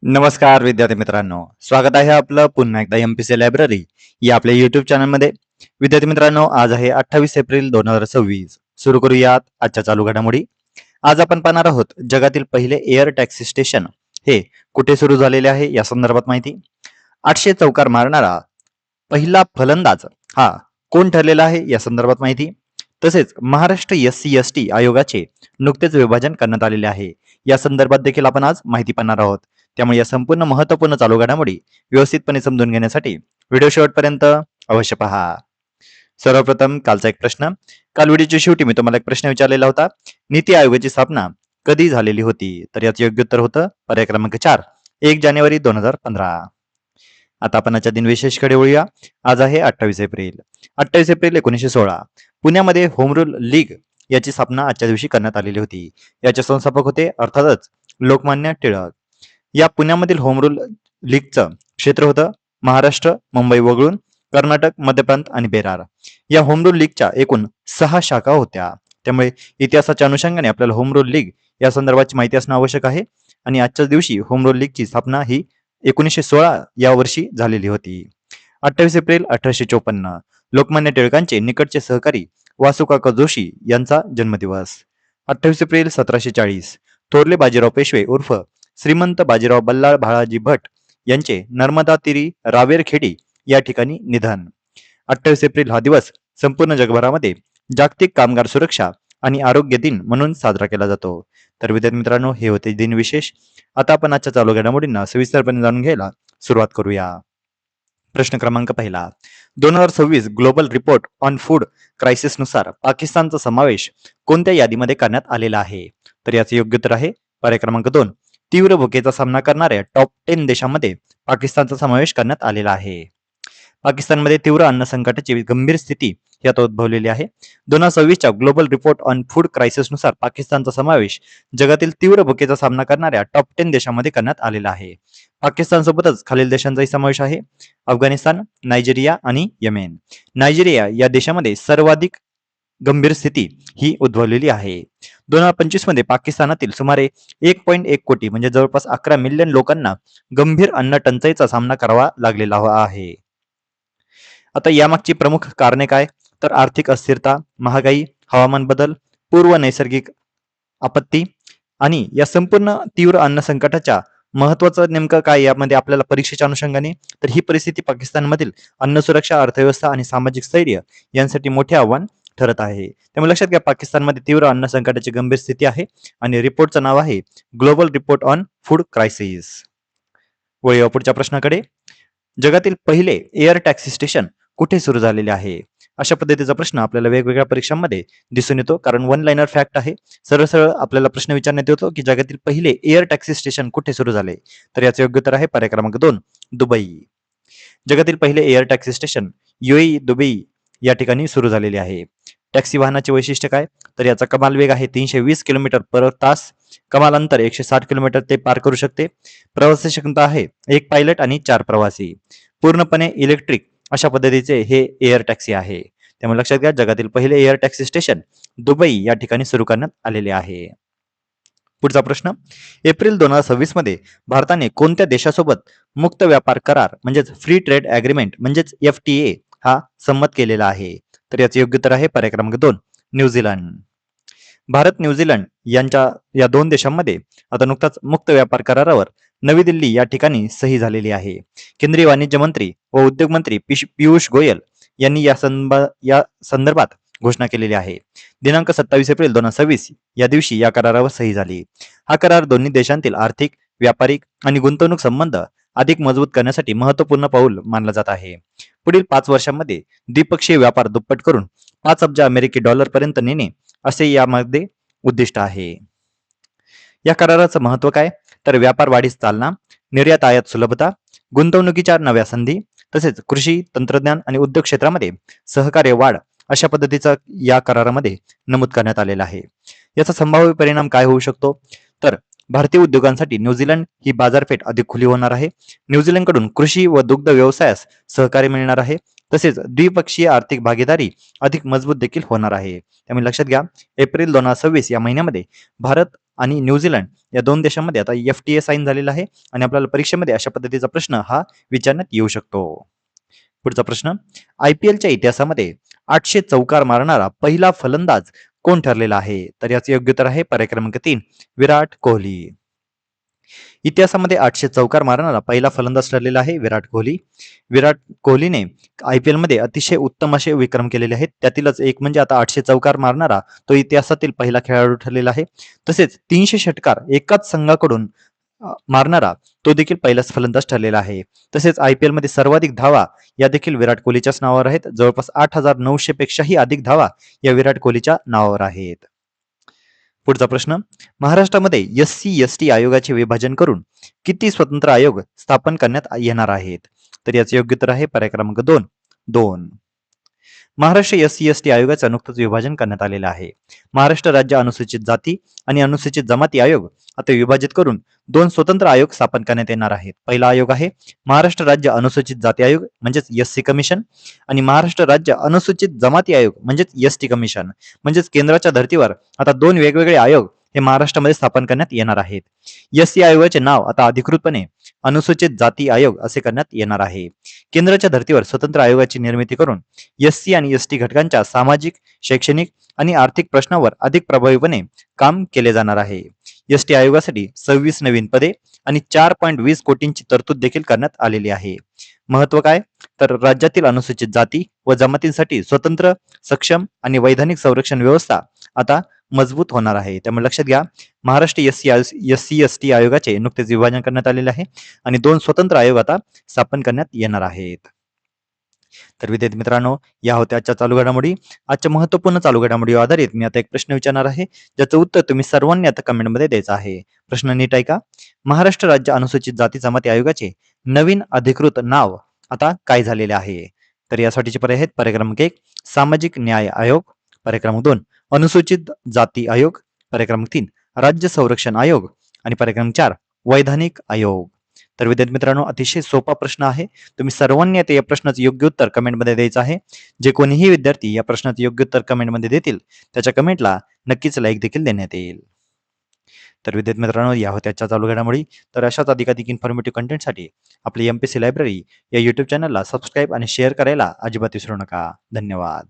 नमस्कार विद्यार्थी मित्रांनो, स्वागत आहे आपलं पुन्हा एकदा एमपीसी लायब्ररी या आपल्या युट्यूब चॅनलमध्ये. विद्यार्थी मित्रांनो, आज आहे 28 एप्रिल 2026. सुरू करूयात आजच्या चालू घडामोडी. आज आपण पाहणार आहोत जगातील पहिले एअर टॅक्सी स्टेशन हे कुठे सुरू झालेले आहे या संदर्भात माहिती. 800 चौकार मारणारा पहिला फलंदाज हा कोण ठरलेला आहे या संदर्भात माहिती. तसेच महाराष्ट्र SC/ST आयोगाचे नुकतेच विभाजन करण्यात आलेले आहे या संदर्भात देखील आपण आज माहिती पाहणार आहोत. त्यामुळे या संपूर्ण महत्त्वपूर्ण चालू घडामोडी व्यवस्थितपणे समजून घेण्यासाठी व्हिडिओ शेवटपर्यंत अवश्य पहा. सर्वप्रथम कालचा एक प्रश्न. काल व्हिडिओच्या शेवटी मी तुम्हाला एक प्रश्न विचारलेला होता. नीती आयोगाची स्थापना कधी झालेली होती? तर याचं योग्य उत्तर होतं पर्याय क्रमांक 4, 1 जानेवारी 2015. आता आपण आजच्या दिनविशेषकडे वळूया. आज आहे 28 एप्रिल. 28 एप्रिल 1916 पुण्यामध्ये होम रूल लीग याची स्थापना आजच्या दिवशी करण्यात आलेली होती. याचे संस्थापक होते अर्थातच लोकमान्य टिळक. या पुण्यामधील होम रूल लीगचं क्षेत्र होतं महाराष्ट्र, मुंबई वगळून कर्नाटक, मध्यप्रांत आणि बेरार. या होम रूल लीगच्या एकूण 6 शाखा होत्या. त्यामुळे इतिहासाच्या अनुषंगाने आपल्याला होम रूल लीग या संदर्भाची माहिती असणं आवश्यक आहे. आणि आजच्याच दिवशी होम रूल लीगची स्थापना ही 1916 या वर्षी झालेली होती. 28 एप्रिल 1854 लोकमान्य टिळकांचे निकटचे सहकारी वासुकाका जोशी यांचा जन्मदिवस. 28 एप्रिल 1740 थोरले बाजीराव पेशवे उर्फ श्रीमंत बाजीराव बल्लाळ भाळाजी भट यांचे नर्मदा तीरी रावेरखेडी या ठिकाणी निधन. 28 एप्रिल हा दिवस संपूर्ण जगभरामध्ये जागतिक कामगार सुरक्षा आणि आरोग्य दिन म्हणून साजरा केला जातो. तर विद्यार्थी मित्रांनो, हे होते दिनविशेष. आता आपण आजच्या चालू घडामोडींना सविस्तरपणे जाणून घ्यायला सुरुवात करूया. प्रश्न क्रमांक पहिला. 2026 global report on food crisis नुसार पाकिस्तानचा समावेश कोणत्या यादीमध्ये करण्यात आलेला आहे? तर याचे योग्य उत्तर आहे पर्याय क्रमांक 2, तीव्र भुकेचा सामना करणाऱ्या टॉप 10 देशांमध्ये पाकिस्तानचा समावेश करण्यात आलेला आहे. पाकिस्तानमध्ये तीव्र अन्न संकटाची गंभीर स्थिती यात उद्भवलेली आहे. 2026च्या global report on food crisis नुसार पाकिस्तानचा समावेश जगातील तीव्र भुकेचा सामना करणाऱ्या टॉप 10 देशांमध्ये करण्यात आलेला आहे. पाकिस्तान सोबतच खालील देशांचाही समावेश आहे: अफगाणिस्तान, नायजेरिया आणि येमेन. नायजेरिया या देशामध्ये सर्वाधिक गंभीर स्थिती ही उद्भवलेली आहे. 2025 मध्ये पाकिस्तानातील सुमारे 1.1 कोटी म्हणजे जवळपास 11 मिलियन लोकांना गंभीर अन्न टंचाईचा सामना करावा लागलेला आहे. आता यामागची प्रमुख कारणे काय? तर आर्थिक अस्थिरता, महागाई, हवामान बदल, पूर्व नैसर्गिक आपत्ती आणि या संपूर्ण तीव्र अन्न संकटाच्या महत्वाचं नेमकं काय यामध्ये आपल्याला परीक्षेच्या अनुषंगाने, तर ही परिस्थिती पाकिस्तानमधील अन्न सुरक्षा, अर्थव्यवस्था आणि सामाजिक स्थैर्य यांसाठी मोठे आव्हान ठरत आहे. त्यामुळे लक्षात घ्या, पाकिस्तानमध्ये तीव्र अन्न संकटाची गंभीर स्थिती आहे आणि रिपोर्टचं नाव आहे global report on food crisis. वळूया पुढच्या प्रश्नाकडे. जगातील पहिले एअर टॅक्सी स्टेशन कुठे सुरू झालेले आहे? अशा पद्धतीचा प्रश्न आपल्याला वेगवेगळ्या परीक्षांमध्ये दिसून येतो, कारण वन लाइनर फॅक्ट आहे. सरळ सरळ आपल्याला प्रश्न विचारण्यात येतो की जगातील पहिले एअर टॅक्सी स्टेशन कुठे सुरू झाले? तर याचे योग्य उत्तर आहे पर्याय क्रमांक 2, दुबई. जगातील पहिले air taxi station UAE Dubai या ठिकाणी सुरू झालेले आहे. टॅक्सी वाहनाचे वैशिष्ट्य काय? तर याचा कमाल वेग आहे 320 किलोमीटर पर तास, कमाल अंतर 160 किलोमीटर ते पार करू शकते. प्रवासी क्षमता आहे 1 पायलट आणि 4 प्रवासी. पूर्णपणे इलेक्ट्रिक अशा पद्धतीचे हे एअर टॅक्सी आहे. त्यामुळे लक्षात घ्या, जगातील पहिले एअर टॅक्सी स्टेशन दुबई या ठिकाणी सुरू करण्यात आलेले आहे. पुढचा प्रश्न. एप्रिल 2026 मध्ये भारताने कोणत्या देशासोबत मुक्त व्यापार करार म्हणजेच फ्री ट्रेड अग्रीमेंट म्हणजेच FTA हा संमत केलेला आहे? तर याचे योग्य उत्तर आहे पर्याय क्रमांक 2, न्यूझीलंड. भारत न्यूझीलंड यांच्या या 2 देशांमध्ये आता नुकताच मुक्त व्यापार करारावर नवी दिल्ली या ठिकाणी सही झालेली आहे. केंद्रीय वाणिज्य मंत्री व उद्योग मंत्री पियुष गोयल यांनी या संदर्भात घोषणा केलेली आहे. दिनांक 27 एप्रिल 2026 या दिवशी या करारावर सही झाली. हा करार दोन्ही देशांतील आर्थिक, व्यापारिक आणि गुंतवणूक संबंध अधिक मजबूत करण्यासाठी महत्त्वपूर्ण पाऊल मानला जात आहे. पुढील 5 वर्षांमध्ये द्विपक्षीय व्यापार दुप्पट करून 5 अब्ज अमेरिकी डॉलर पर्यंत नेणे असे यामध्ये उद्दिष्ट आहे. या कराराचं महत्व काय? तर व्यापार वाढीस चालना, निर्यात आयात सुलभता, गुंतवणुकीच्या नव्या संधी, तसेच कृषी, तंत्रज्ञान आणि उद्योग क्षेत्रामध्ये सहकार्य वाढ अशा पद्धतीचा या करारामध्ये नमूद करण्यात आलेला आहे. याचा संभाव्य परिणाम काय होऊ शकतो? तर भारतीय उद्योगांसाठी न्यूझीलंड ही बाजारपेठ अधिक खुली होणार आहे. न्यूझीलंडकडून कृषी व दुग्ध व्यवसायास सहकार्य मिळणार आहे. तसेच द्विपक्षीय आर्थिक भागीदारी अधिक मजबूत देखील होणार आहे. त्यामुळे लक्षात घ्या, एप्रिल 2026 या महिन्यामध्ये भारत आणि न्यूझीलंड या 2 देशांमध्ये आता FTA साइन झालेला आहे आणि आपल्याला परीक्षेमध्ये अशा पद्धतीचा प्रश्न हा विचारण्यात येऊ शकतो. पुढचा प्रश्न, IPLच्या इतिहासामध्ये 800 चौकार मारणारा पहिला फलंदाज कोण ठरलेला आहे? तर याचे योग्य उत्तर आहे पर्याय क्रमांक 3, विराट कोहली. इतिहासामध्ये 800 चौकार मारणारा पहिला फलंदाज ठरलेला आहे विराट कोहली. विराट कोहलीने IPL मध्ये अतिशय उत्तम असे विक्रम केलेले आहेत. त्यातीलच एक म्हणजे आता 800 चौकार मारणारा तो इतिहासातील पहिला खेळाडू ठरलेला आहे. तसेच 300 षटकार एकाच संघाकडून मारणारा तो देखील पहिलाच फलंदाज ठरलेला आहे. तसेच IPL मध्ये सर्वाधिक धावा या देखील विराट कोहलीच्याच नावावर आहेत. जवळपास 8,900 पेक्षाही अधिक धावा या विराट कोहलीच्या नावावर आहेत. पुढचा प्रश्न, महाराष्ट्रामध्ये SC/ST आयोगाचे विभाजन करून किती स्वतंत्र आयोग स्थापन करण्यात येणार आहेत? तर याचे योग्य उत्तर आहे पर्याय क्रमांक 2, 2. महाराष्ट्र SC/ST आयोगाचं नुकतंच विभाजन करण्यात आलेलं आहे. महाराष्ट्र राज्य अनुसूचित जाती आणि अनुसूचित जमाती आयोग आता विभाजित करून 2 स्वतंत्र आयोग स्थापन करण्यात येणार आहेत. पहिला आयोग आहे महाराष्ट्र राज्य अनुसूचित जाती आयोग म्हणजेच SC कमिशन आणि महाराष्ट्र राज्य अनुसूचित जमाती आयोग म्हणजेच ST कमिशन. म्हणजेच केंद्राच्या धर्तीवर आता 2 वेगवेगळे आयोग हे महाराष्ट्रामध्ये स्थापन करण्यात येणार आहेत. SC आयोगाचे नाव आता अधिकृतपणे अनुसूचित जाती आयोग असे करण्यात येणार आहे. केंद्राच्या धर्तीवर स्वतंत्र आयोगाची निर्मिती करून SC आणि ST घटकांच्या सामाजिक, शैक्षणिक आणि आर्थिक प्रश्नावर अधिक प्रभावीपणे काम केले जाणार आहे. ST आयोगासाठी 26 नवीन पदे आणि 4.20 कोटींची तरतूद देखील करण्यात आलेली आहे. महत्व काय, तर राज्यातील अनुसूचित जाती व जमातींसाठी स्वतंत्र, सक्षम आणि वैधानिक संरक्षण व्यवस्था आता मजबूत होणार आहे. त्यामुळे लक्षात घ्या, महाराष्ट्र SC/ST आयोगाचे नुकतेच विभाजन करण्यात आलेले आहे आणि 2 स्वतंत्र आयोग आता स्थापन करण्यात येणार आहेत. तर विद्यार्थी मित्रांनो, या होत्या आजच्या चालू घडामोडी. आजच्या महत्त्वपूर्ण चालू घडामोडीवर आधारित मी आता एक प्रश्न विचारणार आहे, ज्याचं उत्तर तुम्ही सर्वांनी आता कमेंटमध्ये द्यायचं आहे. प्रश्न नीट ऐका. महाराष्ट्र राज्य अनुसूचित जाती जमाती आयोगाचे नवीन अधिकृत नाव आता काय झालेले आहे? तर यासाठीचे पर्याय आहेत पर्याय क्रमांक 1, सामाजिक न्याय आयोग, पर्याय क्रमांक 2, अनुसूचित जाती आयोग, पर्याय क्रमांक 3, राज्य संरक्षण आयोग आणि पर्याय क्रमांक 4, वैधानिक आयोग. तर विद्यार्थी मित्रांनो, अतिशय सोपा प्रश्न आहे. तुम्ही सर्वांनी आता या प्रश्नाचं योग्य उत्तर कमेंटमध्ये द्यायचं आहे. जे कोणीही विद्यार्थी या प्रश्नाचं योग्य उत्तर कमेंटमध्ये देतील त्याच्या कमेंटला नक्कीच लाईक देखील देण्यात येईल. तर विद्यार्थी मित्रांनो, या होत्या आजच्या चालू घडामोडी. तर अशाच अधिकाधिक इन्फॉर्मेटिव्ह कंटेंटसाठी आपली MPSC लायब्ररी या YouTube चॅनलला सबस्क्राईब आणि शेअर करायला अजिबात विसरू नका. धन्यवाद.